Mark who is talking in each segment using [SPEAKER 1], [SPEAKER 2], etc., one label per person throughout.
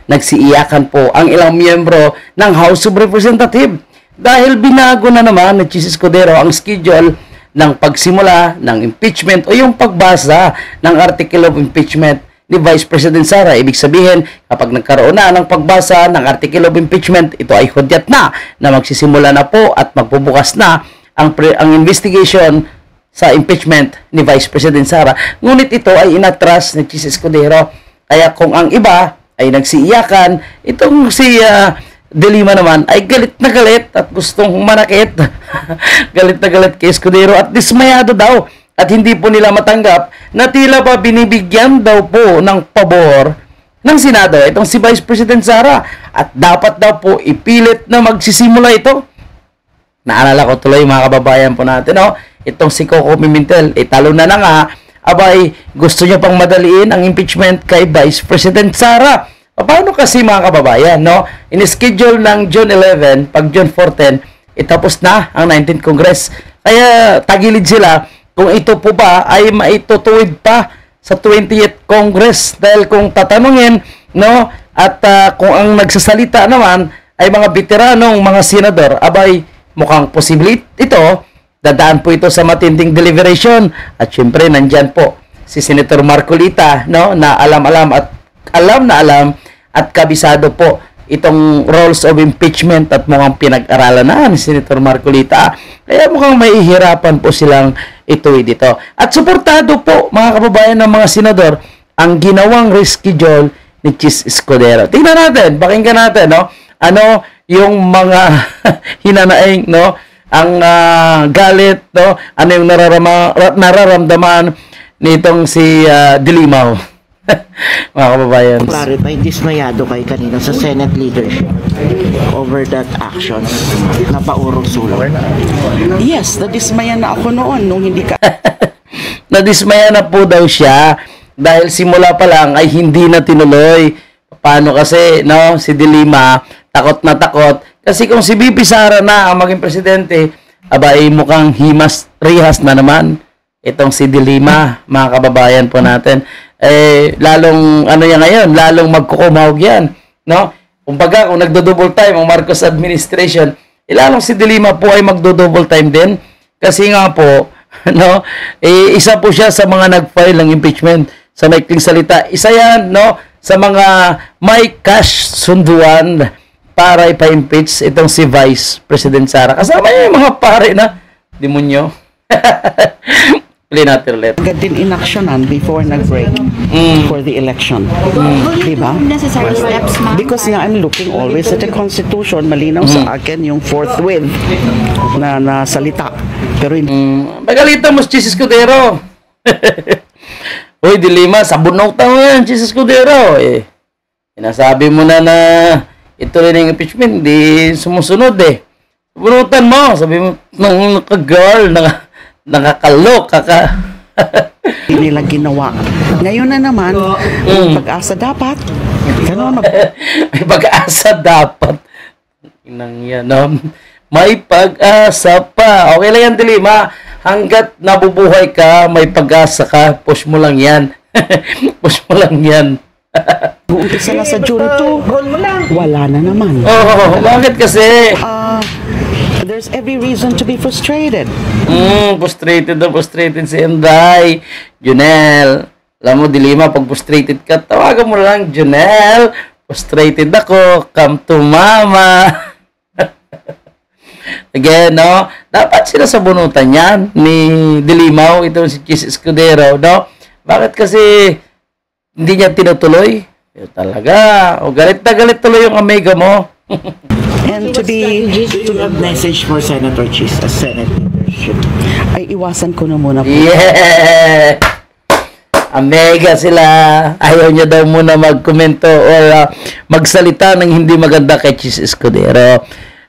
[SPEAKER 1] Nagsiiyakan po ang ilang miyembro ng House of Representatives dahil binago na naman ni Chis Escudero ang schedule ng pagsimula ng impeachment o yung pagbasa ng Article of Impeachment ni Vice President Sara. Ibig sabihin, kapag nagkaroon na ng pagbasa ng Article of Impeachment, ito ay hudyat na magsisimula na po at magbubukas na ang investigation sa impeachment ni Vice President Sara. Ngunit ito ay inatras ni Chis Escudero. Kaya kung ang iba ay nagsiiyakan, itong si De Lima naman ay galit na galit at gustong manakit. Galit na galit kay Escudero at dismayado daw at hindi po nila matanggap na tila ba binibigyan daw po ng pabor ng Senado itong si Vice President Sara at dapat daw po ipilit na magsisimula ito. Naalala ko tuloy mga kababayan po natin, itong si Coco Pimentel, talo na nga, abay, gusto niya pang madaliin ang impeachment kay Vice President Sara. Paano kasi mga kababayan, in-schedule ng June 11, pag June 14, itapos na ang 19th Congress. Kaya tagilid sila kung ito po ba ay maitutuwid pa sa 20th Congress. Dahil kung tatanungin, at kung ang nagsasalita naman ay mga veteranong mga senador, abay, mukhang posible ito, dadaan po ito sa matinding deliberation. At syempre, nandyan po si Senator Marcolita, na alam at kabisado po itong rules of impeachment at mukhang pinag-aralan na ni Senator Marcolita. Kaya mukhang mahihirapan po silang ituwi dito. At suportado po, mga kababayan ng mga senador, ang ginawang reschedule ni Chis Escudero. Tingnan natin, pakinggan natin, ano yung mga hinanaing, ang galit, ano yung nararamdaman nitong si De Lima. Mga kababayan.
[SPEAKER 2] Clarify, dismayado kay kanina sa Senate leadership over that action na paurong sulong.
[SPEAKER 3] Yes, nadismaya na ako noon nung hindi ka...
[SPEAKER 1] Nadismaya na po daw siya dahil simula pa lang ay hindi na tinuloy. Paano kasi, si De Lima, takot na takot. Kasi kung si VP Sara na ang maging presidente, abay mukhang rihas na naman itong si De Lima, mga kababayan po natin. Lalong yan ngayon, lalong magkukumahog yan, kumbaga kung nagdo-double time ang Marcos administration, lalong si De Lima po ay magdo-double time din kasi nga po, isa po siya sa mga nag-file ng impeachment. Sa maikling salita, isa yan, sa mga may cash sunduan para ipa-impeach itong si Vice President Sara. Kasama niya yung mga pare na demonyo. Play natin ulit.
[SPEAKER 3] Agad din inaksyonan before nag-break for the election. Diba?
[SPEAKER 4] Necessary steps, ma'am.
[SPEAKER 3] Because nga I'm looking always at the Constitution, malinaw sa akin yung forthwith na salita. Pero
[SPEAKER 1] Magalitan mo si Chis Escudero. Uy, De Lima, sabunutan mo yan, Chis Escudero. Sinasabi mo na ito rin yung impeachment, di sumusunod Sabunutan mo, sabi mo, girl, nakakalok,
[SPEAKER 3] hindi nila ginawa. Ngayon na naman, pag-asa dapat.
[SPEAKER 1] May pag-asa dapat. May pag-asa pa. Okay lang yan, De Lima. Hanggat nabubuhay ka, may pag-asa ka, push mo lang yan. Push mo lang yan.
[SPEAKER 3] Umpisa na sa June 2, wala na naman.
[SPEAKER 1] Bakit kasi?
[SPEAKER 3] There's every reason to be frustrated.
[SPEAKER 1] Frustrated si Enday. Junel, alam mo, De Lima, pag frustrated ka, tawagan mo lang, Junel. Frustrated ako, come to mama. Again, dapat sila sabunutan yan ni De Lima, ito si Chis Escudero, Bakit kasi hindi niya tinutuloy? Talaga, galit na galit tuloy yung amiga mo.
[SPEAKER 3] And to
[SPEAKER 2] message for Senator Chis as Senate leadership.
[SPEAKER 3] ay iwasan ko na muna po.
[SPEAKER 1] Yeah! Amega sila. Ayaw niya daw muna magkomento or magsalita ng hindi maganda kay Chis Escudero.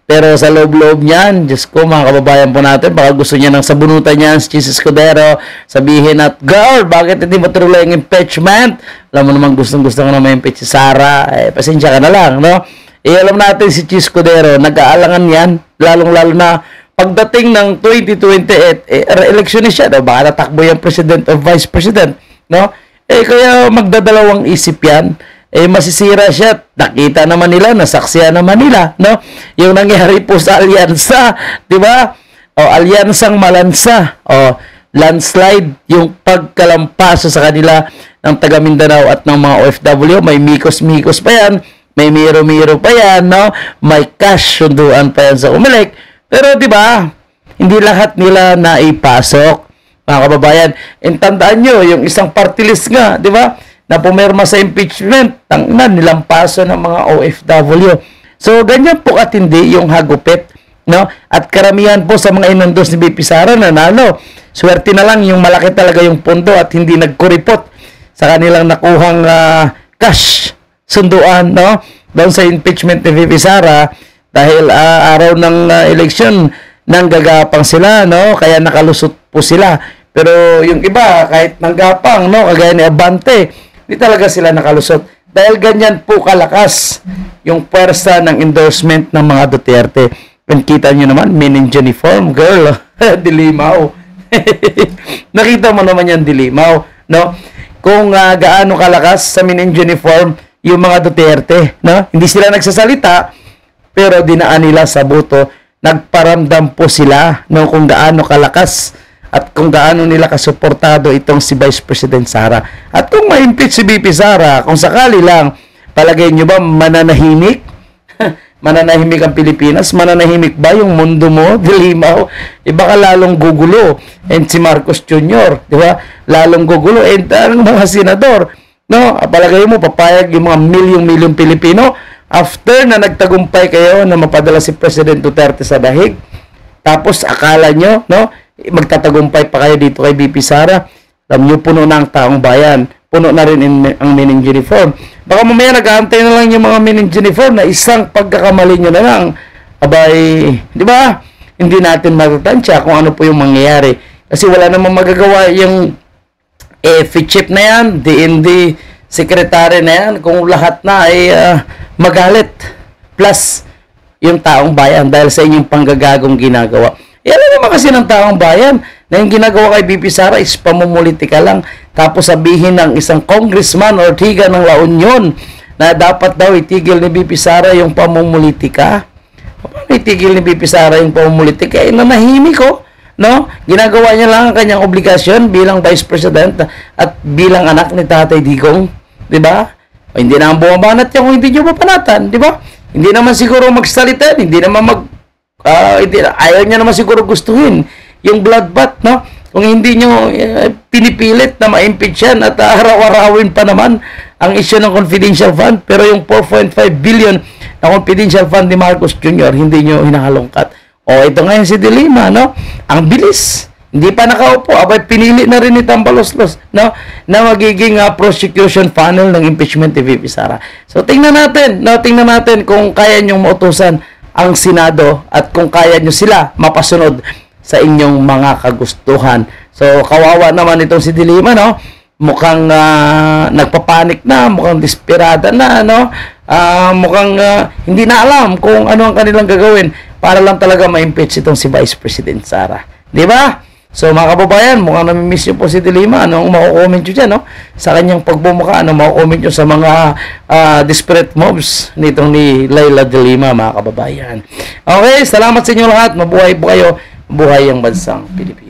[SPEAKER 1] Pero sa loob-loob niyan, Diyos ko, mga kababayan po natin, baka gusto niya ng sabunutan niyan si Chis Escudero, sabihin at, girl, bakit hindi mo tuloy ang impeachment? Alam mo naman, gustong-gusto ko na may impeach si Sara. Pasensya ka na lang, alam natin si Chis Escudero, nag-aalangan yan, lalong-lalo na pagdating ng 2028, re-election ni siya, baka natakbo yung president o vice president, kaya magdadalawang isip yan masisira siya. Nakita naman nila, nasaksihan naman nila, no? Yung nangyari po sa alyansa, di ba? O, alyansang malansa, o, landslide, yung pagkalampaso sa kanila ng taga Mindanao at ng mga OFW, may mikos-mikos pa yan, may miro-miro pa yan, no? May cash, sunduan pa yan sa Comelec. Pero, di ba, hindi lahat nila naipasok, mga kababayan. And tandaan nyo, yung isang party list nga, di ba, na pumirma sa impeachment, nilampaso ng mga OFW. So, ganyan po katindi yung hagupit, no? At karamihan po sa mga inundos ni BP Sara nanalo. Swerte na lang yung malaki talaga yung pondo at hindi nagkuripot sa kanilang nakuhang cash sunduan, no? Doon sa impeachment ni BP Sara dahil araw ng eleksyon nanggagapang sila, no? Kaya nakalusot po sila. Pero yung iba, kahit nanggapang, no? Kagaya ni Abante, hindi talaga sila nakalusot. Dahil ganyan po kalakas yung pwersa ng endorsement ng mga Duterte. Kung kita nyo naman, men in uniform, girl, dilimaw. Nakita mo naman yan, dilimaw, no? Kung gaano kalakas sa men in uniform yung mga Duterte, no? Hindi sila nagsasalita, pero dinaan nila sa buto. Nagparamdam po sila, no? Kung gaano kalakas at kung gaano nila kasuportado itong si Vice President Sara. At kung ma-impeach si BP Sara, kung sakali lang, palagay nyo ba mananahimik? Mananahimik ang Pilipinas? Mananahimik ba yung mundo mo? Dilimaw? Baka lalong gugulo. And si Marcos Jr., di ba? Lalong gugulo. And ang mga senador, no? Palagay mo, papayag yung mga milyong-milyong Pilipino after na nagtagumpay kayo na mapadala si President Duterte sa dahig. Tapos akala nyo, no? Magtatagumpay pa kayo dito kay BP Sara. Alam nyo, puno na ang taong bayan. Puno na rin ang men in uniform. Baka mamaya nag-aantay na lang yung mga men in uniform na isang pagkakamali nyo na lang. Abay, di ba? Hindi natin matatansya kung ano po yung mangyayari. Kasi wala namang magagawa yung chip na yan, DND secretary na yan, kung lahat na ay magalit. Plus, yung taong bayan dahil sa inyong panggagagong ginagawa. Yan naman kasi ng taong bayan na yung ginagawa kay BP Sara is pamumulitika lang. Tapos sabihin ng isang congressman or tiga ng La Union na dapat daw itigil ni BP Sara yung pamumulitika. Paano itigil ni BP Sara yung pamumulitika? Nanahimik ko, no? Ginagawa niya lang ang kanyang obligasyon bilang Vice President at bilang anak ni Tatay Digong, di ba? Hindi naman bumabanat yan kung hindi nyo mapanatan, di ba? Hindi naman siguro magsalita, hindi naman ayaw niya naman siguro gustuhin yung bloodbath, no? Kung hindi nyo pinipilit na ma-impeach yan at araw-arawin pa naman ang issue ng confidential fund, pero yung 4.5 billion na confidential fund ni Marcos Jr. hindi nyo hinahalongkat. O ito ngayon si De Lima, no? Ang bilis. Hindi pa nakaupo, abay pinili na rin ni Tambaloslos, no? Na magiging prosecution funnel ng impeachment ni VP Sara. So tingnan natin, no? Tingnan natin kung kaya nyong mautusan ang Senado at kung kaya nyo sila mapasunod sa inyong mga kagustuhan. So, kawawa naman itong si De Lima, no? Mukhang nagpapanik na, mukhang desperada na, no? Mukhang hindi na alam kung ano ang kanilang gagawin para lang talaga ma-impeach itong si Vice President Sara. Di ba? So, mga kababayan, mukhang namimiss nyo po si De Lima. Anong mako-comment nyo dyan, no? Sa kanyang pagbumuka, anong mako-comment nyo sa mga desperate moves nitong ni Leila De Lima, mga kababayan. Okay, salamat sa inyo lahat. Mabuhay po kayo. Buhay ang bansang Pilipinas.